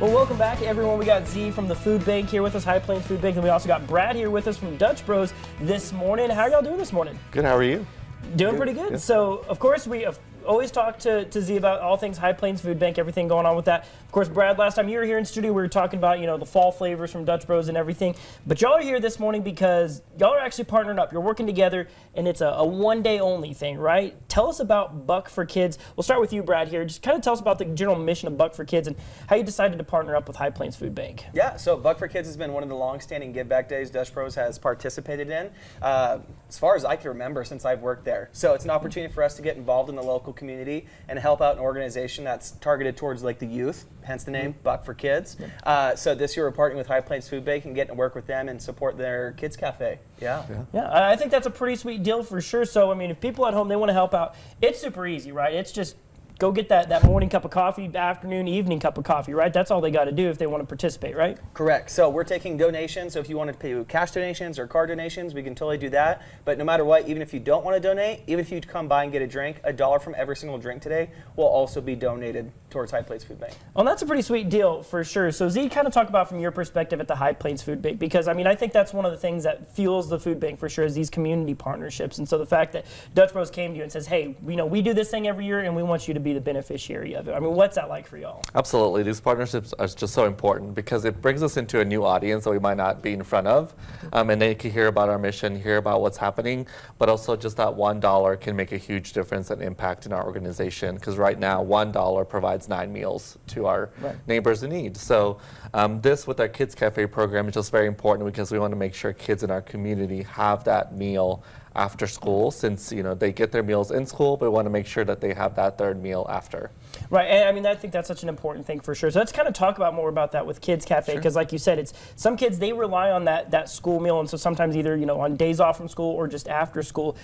Well, welcome back, everyone. We got Z from the Food Bank here with us, High Plains Food Bank, and we also got Brad here with us from Dutch Bros this morning. How are y'all doing this morning? Good. How are you? Doing pretty good. Yeah. So, of course, we always talk to Z about all things High Plains Food Bank, everything going on with that. Of course, Brad, last time you were here in studio, we were talking about, the fall flavors from Dutch Bros and everything. But y'all are here this morning because y'all are actually partnering up. You're working together, and it's a one-day only thing, right? Tell us about Buck for Kids. We'll start with you, Brad, here. Just kind of tell us about the general mission of Buck for Kids and how you decided to partner up with High Plains Food Bank. Yeah, so Buck for Kids has been one of the long-standing give-back days Dutch Bros has participated in, as far as I can remember since I've worked there. So it's an opportunity for us to get involved in the local community and help out an organization that's targeted towards like the youth, hence the name Buck for Kids. So this year we're partnering with High Plains Food Bank and getting to work with them and support their kids cafe. Yeah, I think that's a pretty sweet deal for sure. So I mean, if people at home, they want to help out, it's super easy, right? It's just go get that morning cup of coffee, afternoon, evening cup of coffee, right? That's all they got to do if they want to participate, right? Correct. So we're taking donations. So if you want to pay cash donations or card donations, we can totally do that. But no matter what, even if you don't want to donate, even if you come by and get a drink, $1 from every single drink today will also be donated towards High Plains Food Bank. Well, that's a pretty sweet deal for sure. So Z, kind of talk about from your perspective at the High Plains Food Bank, because I mean, I think that's one of the things that fuels the food bank for sure is these community partnerships. And so the fact that Dutch Bros came to you and says, hey, we do this thing every year and we want you to be the beneficiary of it. I mean, what's that like for y'all? Absolutely. These partnerships are just so important because it brings us into a new audience that we might not be in front of. And they can hear about our mission, hear about what's happening, but also just that $1 can make a huge difference and impact in our organization because right now $1 provides 9 meals to our neighbors in need. So this with our Kids Cafe program is just very important because we want to make sure kids in our community have that meal after school since they get their meals in school, but we want to make sure that they have that third meal after. Right, and I mean, I think that's such an important thing for sure. So let's kind of talk about more about that with Kids Cafe, because like you said, it's some kids, they rely on that school meal, and so sometimes either, on days off from school or just after school,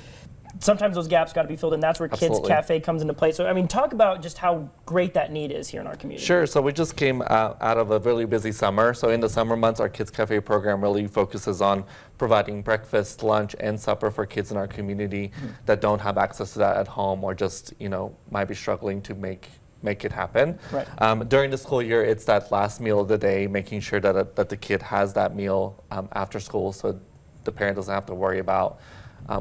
sometimes those gaps got to be filled in. That's where Kids Cafe comes into play. So, I mean, talk about just how great that need is here in our community. Sure. So we just came out of a really busy summer. So in the summer months, our Kids Cafe program really focuses on providing breakfast, lunch, and supper for kids in our community that don't have access to that at home or just, might be struggling to make it happen. Right. During the school year, it's that last meal of the day, making sure that the kid has that meal after school so the parent doesn't have to worry about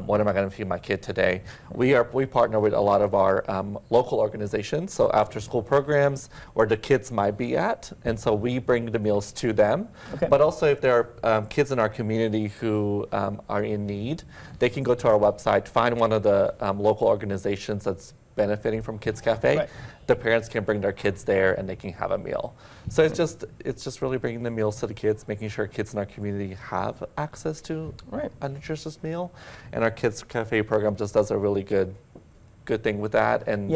what am I going to feed my kid today? We partner with a lot of our local organizations, so after school programs where the kids might be at, and so we bring the meals to them. Okay. But also if there are kids in our community who are in need, they can go to our website, find one of the local organizations that's benefiting from Kids Cafe. Right. The parents can bring their kids there and they can have a meal. So it's just really bringing the meals to the kids, making sure kids in our community have access to a nutritious meal. And our Kids Cafe program just does a really good thing with that. And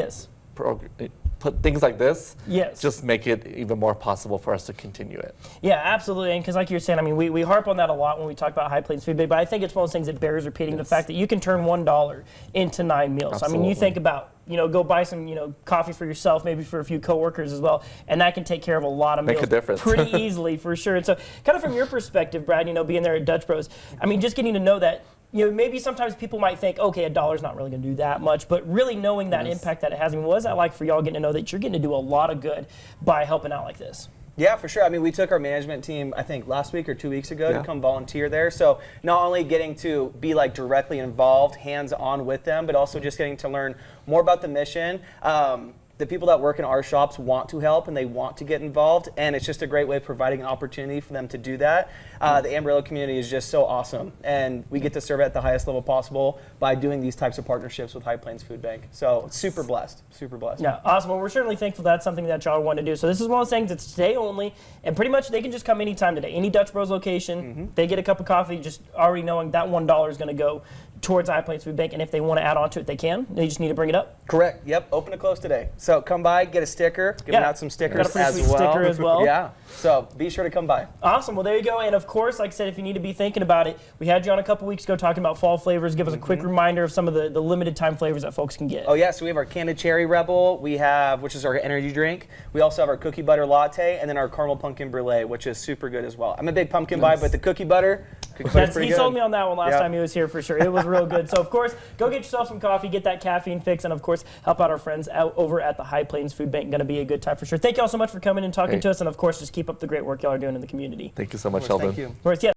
put things like this, just make it even more possible for us to continue it. Yeah, absolutely. And because like you're saying, I mean, we harp on that a lot when we talk about High Plains Food Bank, but I think it's one of those things that bears repeating, the fact that you can turn $1 into 9 meals. Absolutely. I mean, you think about, go buy some, coffee for yourself, maybe for a few coworkers as well, and that can take care of a lot of meals. Make a difference. Pretty easily, for sure. And so kind of from your perspective, Brad, being there at Dutch Bros, I mean, just getting to know that, maybe sometimes people might think, okay, $1's not really going to do that much, but really knowing that impact that it has. I mean, what is that like for y'all getting to know that you're getting to do a lot of good by helping out like this? Yeah, for sure. I mean, we took our management team, I think last week or 2 weeks ago to come volunteer there. So not only getting to be like directly involved, hands-on with them, but also just getting to learn more about the mission. The people that work in our shops want to help and they want to get involved, and it's just a great way of providing an opportunity for them to do that. The Amarillo community is just so awesome, and we get to serve at the highest level possible by doing these types of partnerships with High Plains Food Bank. So super blessed, super blessed. Yeah, awesome. Well, we're certainly thankful that's something that y'all want to do. So this is one of those things that's today only, and pretty much they can just come anytime today. Any Dutch Bros location, they get a cup of coffee, just already knowing that $1 is going to go towards High Plains Food Bank, and if they want to add on to it, they can. They just need to bring it up. Correct. Yep. Open to close today. So come by, get a sticker. Giving out some stickers got a pretty sweet sticker as well. Yeah. So be sure to come by. Awesome. Well, there you go. And of course, like I said, if you need to be thinking about it, we had you on a couple weeks ago talking about fall flavors. Give us a quick reminder of some of the limited time flavors that folks can get. Oh yeah. So we have our Candied Cherry Rebel. We have, which is our energy drink. We also have our Cookie Butter Latte, and then our Caramel Pumpkin Brulee, which is super good as well. I'm a big pumpkin guy, but the cookie butter Yes, pretty he good. sold me on that one last Yep. time he was here for sure. It was real good. So, of course, go get yourself some coffee, get that caffeine fix, and, of course, help out our friends out over at the High Plains Food Bank. Going to be a good time for sure. Thank you all so much for coming and talking Hey. to us, and, of course, just keep up the great work y'all are doing in the community. Thank you so much, Of course, Sheldon. Thank you. Of course, yeah.